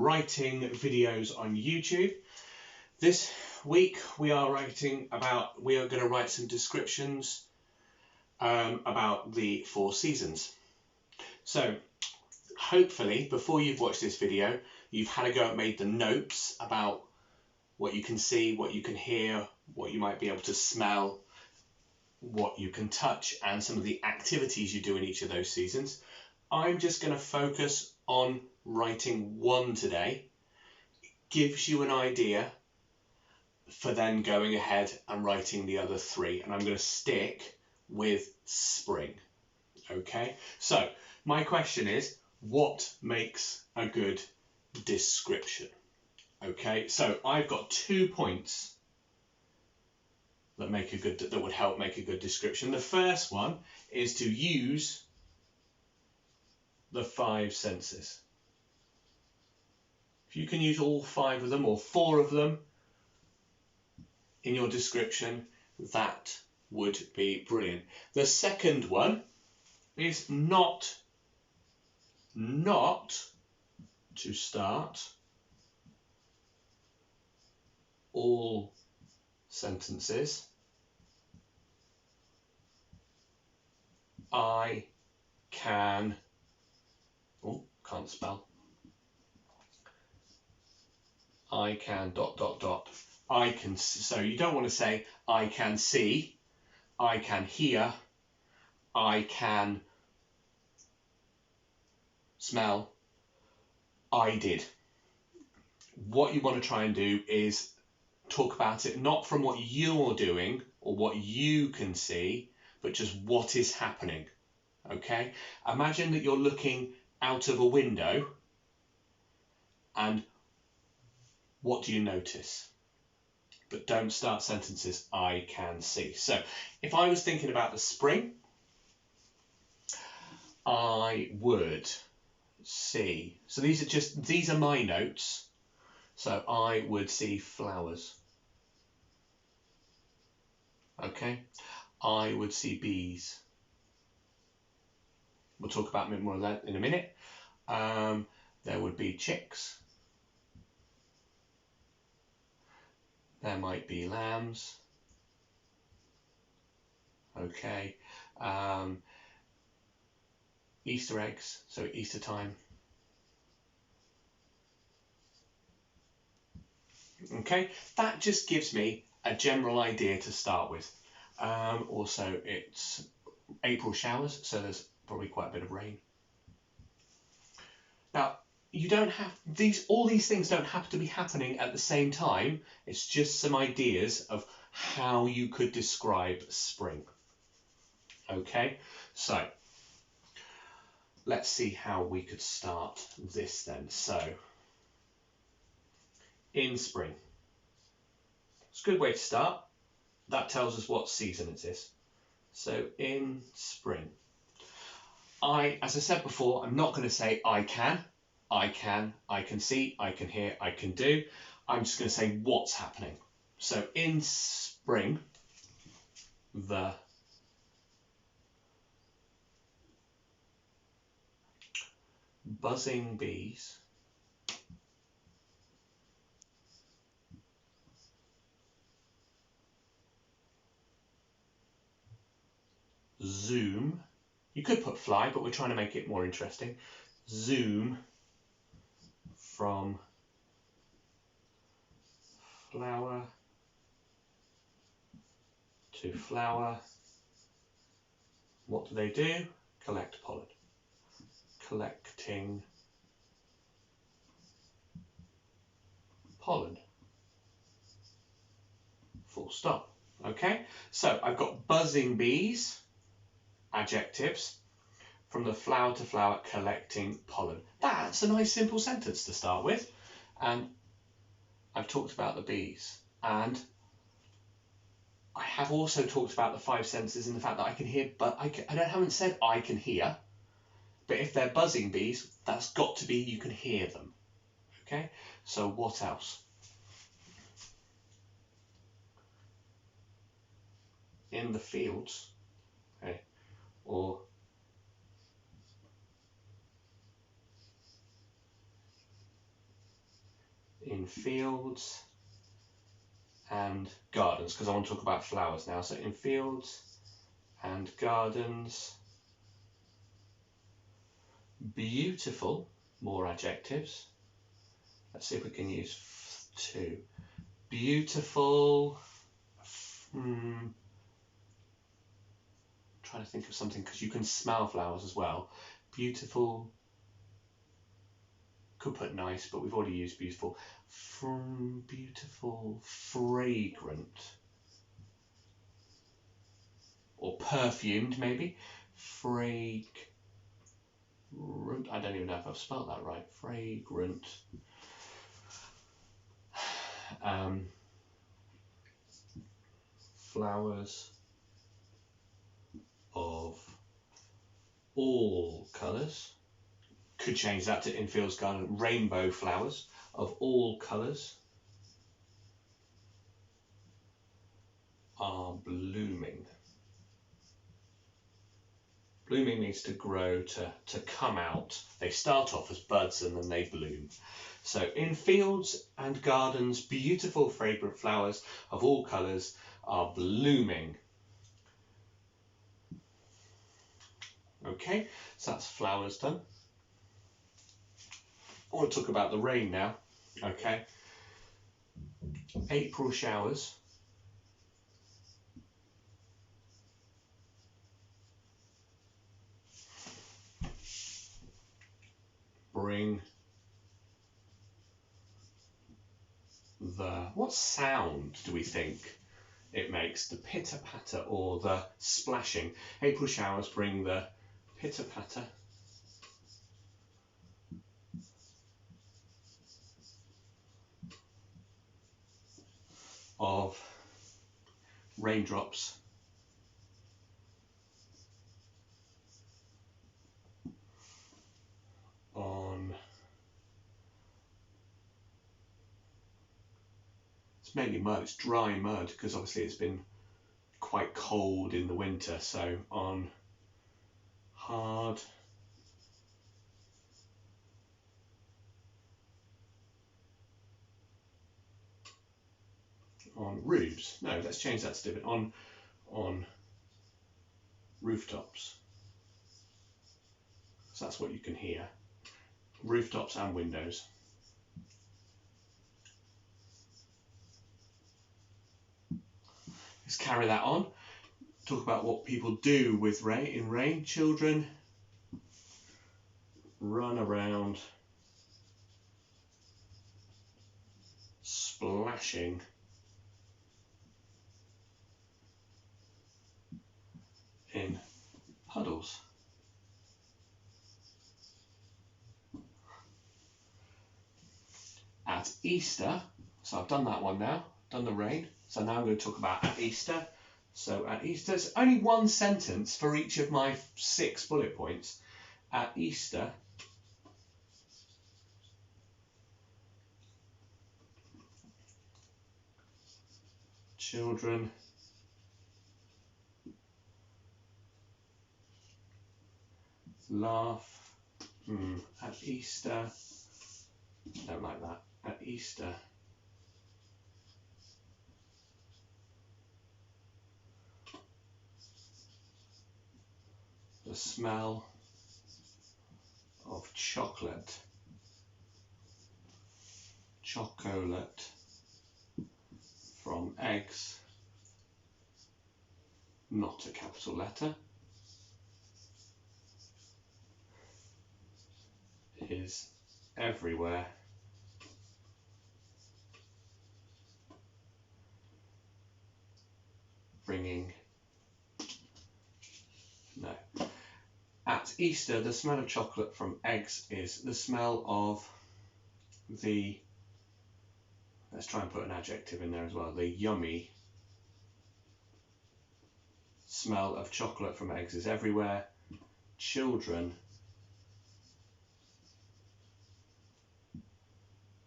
writing videos on YouTube. This week we are going to write some descriptions about the 4 seasons. So hopefully before you've watched this video you've had a go at made the notes about what you can see, what you can hear, what you might be able to smell, what you can touch, and some of the activities you do in each of those seasons. I'm just going to focus on writing 1 today. It gives you an idea for then going ahead and writing the other 3, and I'm going to stick with spring. Okay, so my question is, what makes a good description? Okay, so I've got 2 points that would help make a good description. The first one is to use the 5 senses. If you can use all 5 of them or 4 of them in your description, that would be brilliant. The second one is not to start all sentences. I can, can't spell. I can ... I can, so you don't want to say I can see, I can hear, I can smell, I did. What you want to try and do is talk about it not from what you're doing or what you can see, but just what is happening. Okay? Imagine that you're looking out of a window, and what do you notice? But don't start sentences I can see. So if I was thinking about the spring, I would see, so these are my notes. So I would see flowers. Okay, I would see bees. We'll talk about more of that in a minute. There would be chicks. There might be lambs. Okay. Easter eggs, so Easter time. Okay, that just gives me a general idea to start with. Also, it's April showers, so there's probably quite a bit of rain. Now, you don't have all these things don't have to be happening at the same time. It's just some ideas of how you could describe spring. Okay, so let's see how we could start this then. So, in spring. It's a good way to start. That tells us what season it is. So in spring, as I said before, I'm not going to say I can see, I can hear, I can do. I'm just going to say what's happening. So in spring, the buzzing bees zoom. You could put fly, but we're trying to make it more interesting. Zoom from flower to flower. What do? Collect pollen. Collecting pollen. Full stop. Okay, so I've got buzzing bees, adjectives, from the flower to flower collecting pollen. That's a nice simple sentence to start with. And I've talked about the bees, and I have also talked about the 5 senses and the fact that I can hear, but I haven't said I can hear. But if they're buzzing bees, that's got to be you can hear them. Okay, so what else? In the fields, okay, or in fields and gardens, because I want to talk about flowers now. So in fields and gardens, beautiful, more adjectives. Let's see if we can use two. Beautiful, trying to think of something, because you can smell flowers as well. Beautiful, could put nice, but we've already used beautiful. Beautiful, fragrant, or perfumed maybe. Fragrant, I don't even know if I've spelled that right. Fragrant. Flowers of all colours. Could change that to in fields, garden. Rainbow flowers of all colours are blooming. Blooming means to grow, to come out. They start off as buds and then they bloom. So in fields and gardens, beautiful fragrant flowers of all colours are blooming. Okay, so that's flowers done. I want to talk about the rain now. Okay. April showers. Bring the, what sound do we think it makes? The pitter patter or the splashing? April showers bring the pitter patter of raindrops on, it's mainly mud, it's dry mud, because obviously it's been quite cold in the winter, so on hard on roofs. No, let's change that to different. On rooftops. So that's what you can hear. Rooftops and windows. Let's carry that on. Talk about what people do with rain. In rain, children run around splashing in puddles. At Easter, so I've done that one now, done the rain. So now I'm going to talk about at Easter. So at Easter, it's only one sentence for each of my 6 bullet points. At Easter, children laugh. At Easter, don't like that. At Easter, the smell of chocolate from eggs, not a capital letter, is everywhere. Bringing, no. At Easter, the smell of chocolate from eggs is the smell of the, let's try and put an adjective in there as well, the yummy smell of chocolate from eggs is everywhere. Children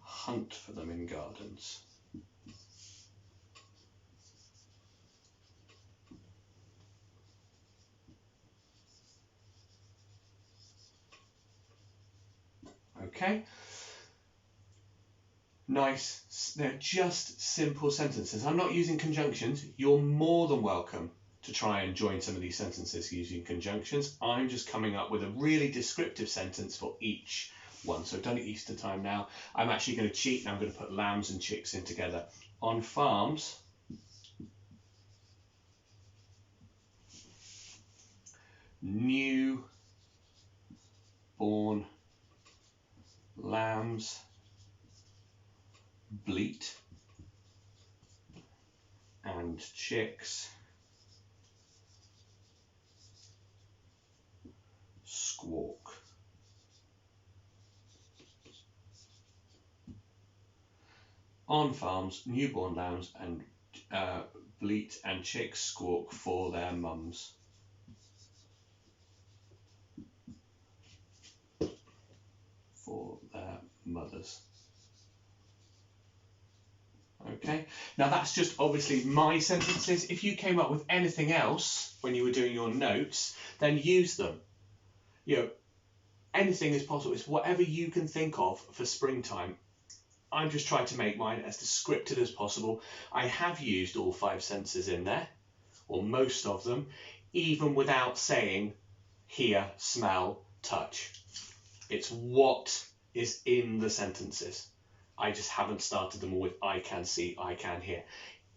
hunt for them in gardens. Okay. nice, they're just simple sentences. I'm not using conjunctions. You're more than welcome to try and join some of these sentences using conjunctions. I'm just coming up with a really descriptive sentence for each one. So I've done it Easter time now. I'm actually going to cheat and I'm going to put lambs and chicks in together. On farms, new born lambs bleat and chicks squawk. On farms, newborn lambs and bleat and chicks squawk for their mums. For their mothers. Okay, now that's just obviously my sentences. If you came up with anything else when you were doing your notes, then use them. You know, anything is possible. It's whatever you can think of for springtime. I'm just trying to make mine as descriptive as possible. I have used all 5 senses in there, or most of them, even without saying hear, smell, touch. It's what is in the sentences. I just haven't started them all with I can see, I can hear.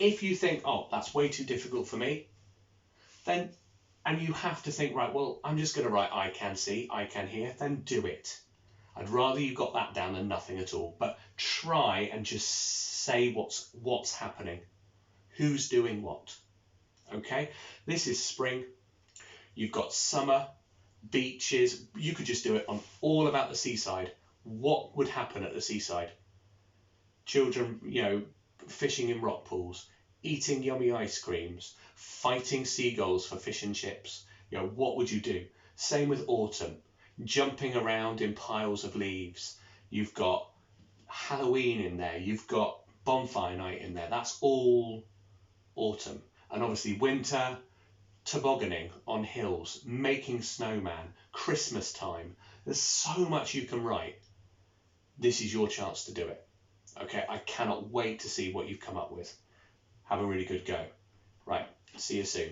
If you think, oh, that's way too difficult for me, then, and you have to think, right, well, I'm just going to write I can see, I can hear, then do it. I'd rather you got that down than nothing at all. But try and just say what's happening. Who's doing what? Okay, this is spring. You've got summer, beaches. You could just do it on all about the seaside. What would happen at the seaside? Children, you know, fishing in rock pools, eating yummy ice creams, fighting seagulls for fish and chips. You know, what would you do? Same with autumn, jumping around in piles of leaves. You've got Halloween in there. You've got bonfire night in there. That's all autumn. And obviously winter, tobogganing on hills, making snowman, Christmas time. There's so much you can write. This is your chance to do it. Okay, I cannot wait to see what you've come up with. Have a really good go. Right, see you soon.